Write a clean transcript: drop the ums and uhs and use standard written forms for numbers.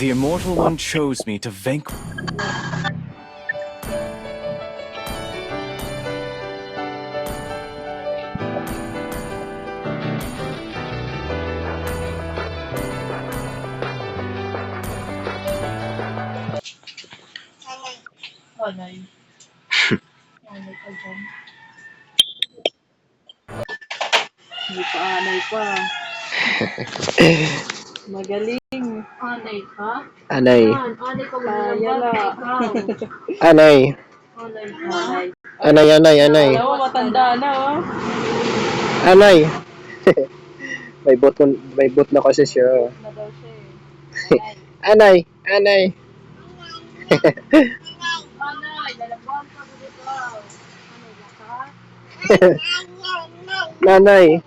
The Immortal One chose me to vanquish. Anay. Anay ka dyan. Hindi pa anay pa. Magaling. Anay ka? Anay. Anay ka malalabag. Anay. Anay ka? Anay, anay, anay. Alam mo, matanda na, oh. Anay. May boot na kasi siya. Na daw siya, eh. Anay, anay. Anay, lalabag ka mo dito. Anay ka? Nanay.